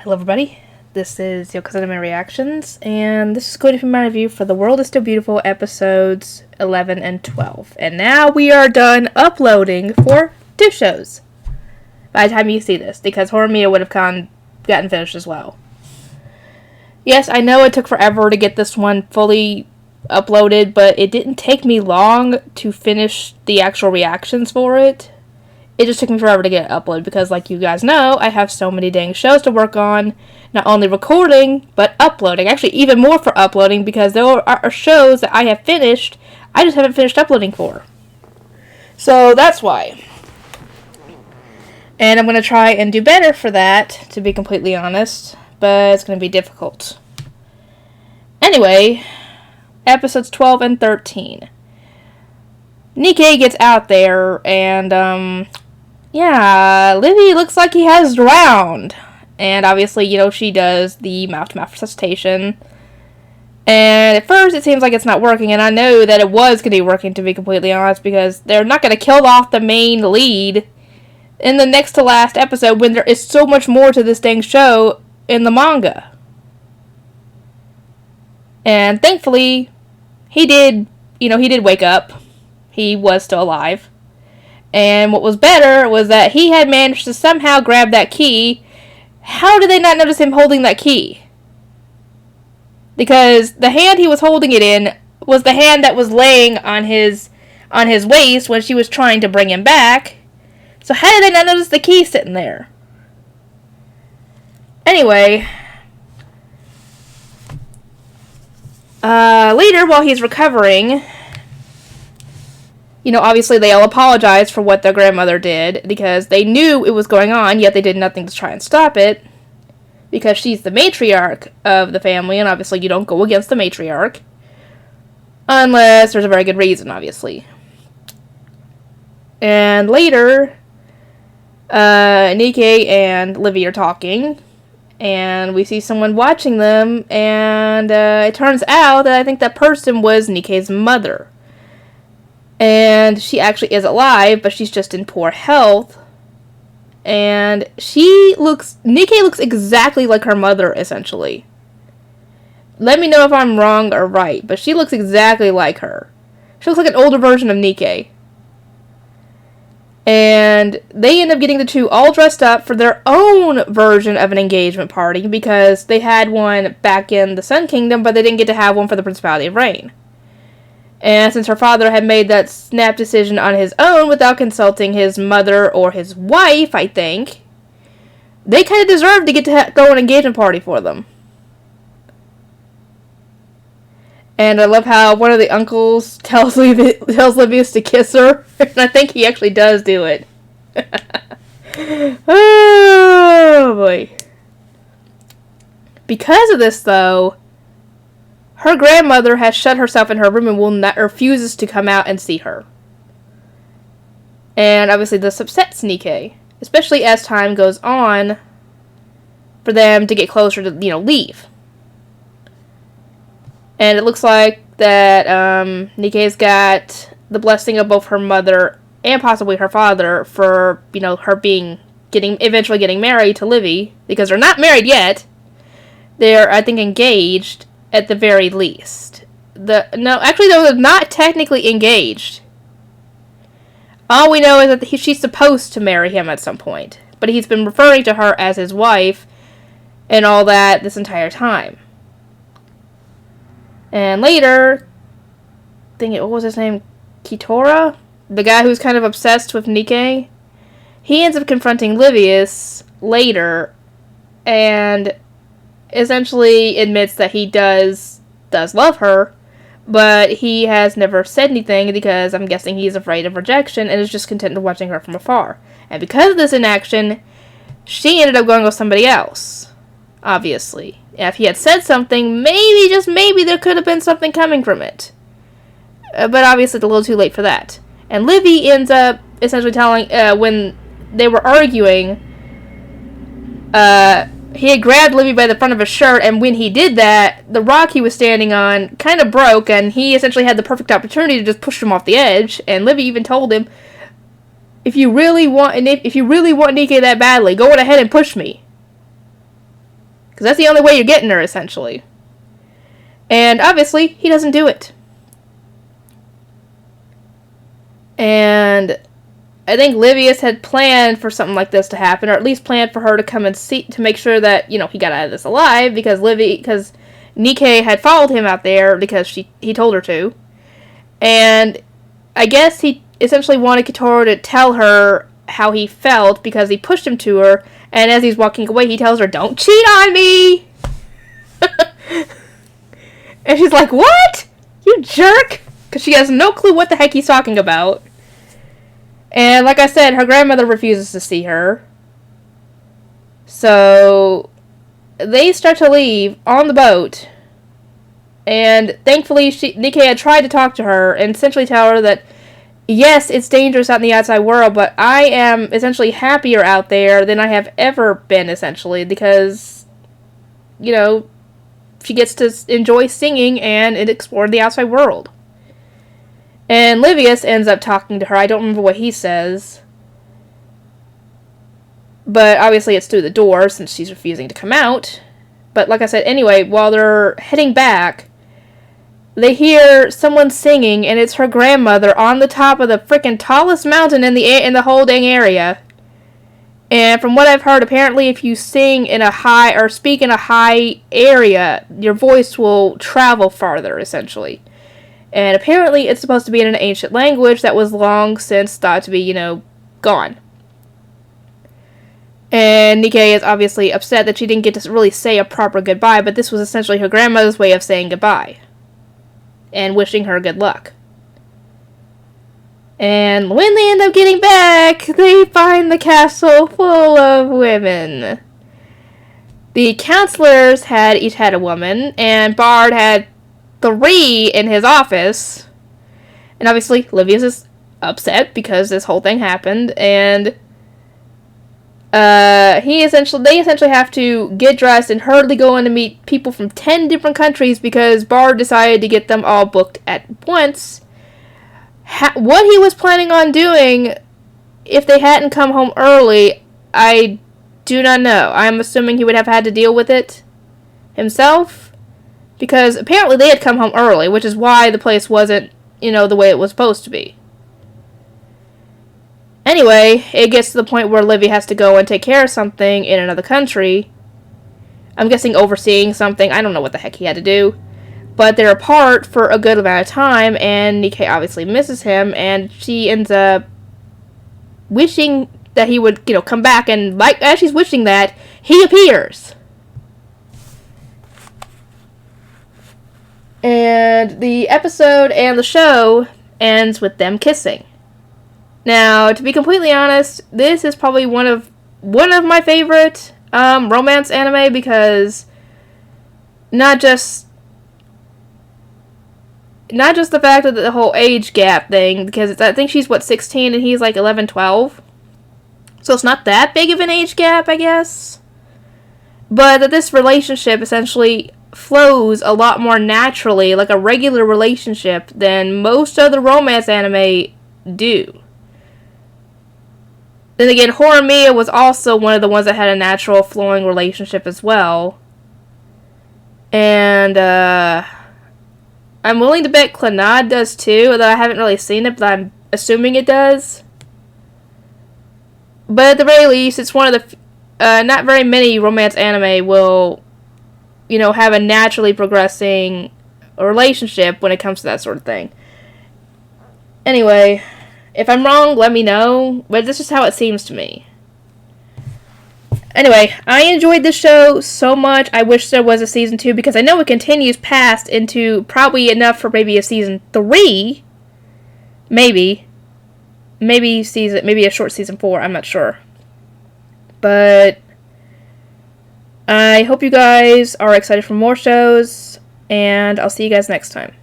Hello everybody, this is Yoko Cinema Reactions, and this is going to be my review for The World is Still Beautiful episodes 11 and 12. And now we are done uploading for 2 shows by the time you see this, because Horror Mia would have gotten finished as well. Yes, I know it took forever to get this one fully uploaded, but it didn't take me long to finish the actual reactions for it. It just took me forever to get it uploaded because, like you guys know, I have so many dang shows to work on. Not only recording, but uploading. Actually, even more for uploading because there are shows that I have finished, I just haven't finished uploading for. So, that's why. And I'm going to try and do better for that, to be completely honest. But it's going to be difficult. Anyway, episodes 12 and 13. Nikkei gets out there, and, yeah, Livy looks like he has drowned. And obviously, she does the mouth-to-mouth resuscitation. And at first, it seems like it's not working, and I know that it was going to be working, to be completely honest, because they're not going to kill off the main lead in the next to last episode when there is so much more to this dang show in the manga. And thankfully, he did wake up. He was still alive. And what was better was that he had managed to somehow grab that key. How did they not notice him holding that key? Because the hand he was holding it in was the hand that was laying on his waist when she was trying to bring him back. So how did they not notice the key sitting there? Anyway, later while he's recovering, obviously they all apologize for what their grandmother did because they knew it was going on, yet they did nothing to try and stop it because she's the matriarch of the family, and obviously you don't go against the matriarch unless there's a very good reason, obviously. And later, Nikkei and Livy are talking, and we see someone watching them, and it turns out that I think that person was Nikkei's mother. And she actually is alive, but she's just in poor health. And Nikkei looks exactly like her mother, essentially. Let me know if I'm wrong or right, but she looks exactly like her. She looks like an older version of Nikkei. And they end up getting the two all dressed up for their own version of an engagement party, because they had one back in the Sun Kingdom, but they didn't get to have one for the Principality of Rain. And since her father had made that snap decision on his own without consulting his mother or his wife, I think, they kind of deserved to get to throw an engagement party for them. And I love how one of the uncles tells Livius to kiss her, and I think he actually does do it. Oh, boy. Because of this, though, her grandmother has shut herself in her room and refuses to come out and see her. And obviously this upsets Nikkei, especially as time goes on for them to get closer to, leave. And it looks like that Nikkei's got the blessing of both her mother and possibly her father for, her eventually getting married to Livy, because they're not married yet. They're, I think, engaged at the very least. They're not technically engaged. All we know is that she's supposed to marry him at some point, but he's been referring to her as his wife and all that this entire time. And later, what was his name? Kitora? The guy who's kind of obsessed with Nikkei? He ends up confronting Livius later and essentially admits that he does love her, but he has never said anything because I'm guessing he's afraid of rejection and is just content with watching her from afar. And because of this inaction, she ended up going with somebody else, obviously. If he had said something, maybe, just maybe, there could have been something coming from it. But obviously it's a little too late for that. And Livy ends up essentially telling, when they were arguing, he had grabbed Livy by the front of his shirt, and when he did that, the rock he was standing on kind of broke, and he essentially had the perfect opportunity to just push him off the edge. And Livy even told him, if you really want Nikkei that badly, go on ahead and push me. Because that's the only way you're getting her, essentially. And obviously, he doesn't do it. And I think Livius had planned for something like this to happen, or at least planned for her to come and see, to make sure that, he got out of this alive, because Nikke had followed him out there because he told her to. And I guess he essentially wanted Kitaro to tell her how he felt because he pushed him to her, and as he's walking away, he tells her, "Don't cheat on me!" And she's like, "What? You jerk!" Because she has no clue what the heck he's talking about. And like I said, her grandmother refuses to see her. So they start to leave on the boat. And thankfully, Nikke had tried to talk to her and essentially tell her that, yes, it's dangerous out in the outside world, but I am essentially happier out there than I have ever been, essentially, because, she gets to enjoy singing and explore the outside world. And Livius ends up talking to her. I don't remember what he says. But obviously it's through the door since she's refusing to come out. But like I said, anyway, while they're heading back, they hear someone singing, and it's her grandmother on the top of the freaking tallest mountain in the whole dang area. And from what I've heard, apparently if you sing in a high, or speak in a high area, your voice will travel farther, essentially. And apparently it's supposed to be in an ancient language that was long since thought to be, gone. And Nikke is obviously upset that she didn't get to really say a proper goodbye, but this was essentially her grandmother's way of saying goodbye. And wishing her good luck. And when they end up getting back, they find the castle full of women. The counselors each had a woman, and Bard had 3 in his office. And obviously, Livius is upset because this whole thing happened, and they essentially have to get dressed and hurriedly go in to meet people from 10 different countries because Bard decided to get them all booked at once. What he was planning on doing if they hadn't come home early, I do not know. I'm assuming he would have had to deal with it himself, because apparently they had come home early, which is why the place wasn't, the way it was supposed to be. Anyway, it gets to the point where Livy has to go and take care of something in another country. I'm guessing overseeing something. I don't know what the heck he had to do. But they're apart for a good amount of time, and Nikke obviously misses him, and she ends up wishing that he would, come back, and as she's wishing that, he appears. And the episode and the show ends with them kissing. Now, to be completely honest, this is probably one of my favorite romance anime, because not just the fact of the whole age gap thing, because I think she's 16 and he's 11, 12. So it's not that big of an age gap, I guess. But that this relationship essentially flows a lot more naturally, like a regular relationship, than most other romance anime do. Then again, Horimiya was also one of the ones that had a natural flowing relationship as well. And, I'm willing to bet Clannad does too, although I haven't really seen it, but I'm assuming it does. But at the very least, it's one of the, not very many romance anime will, have a naturally progressing relationship when it comes to that sort of thing. Anyway, if I'm wrong, let me know, but this is how it seems to me. Anyway, I enjoyed this show so much. I wish there was a season 2, because I know it continues past into probably enough for maybe a season 3. Maybe a short season 4, I'm not sure. But I hope you guys are excited for more shows, and I'll see you guys next time.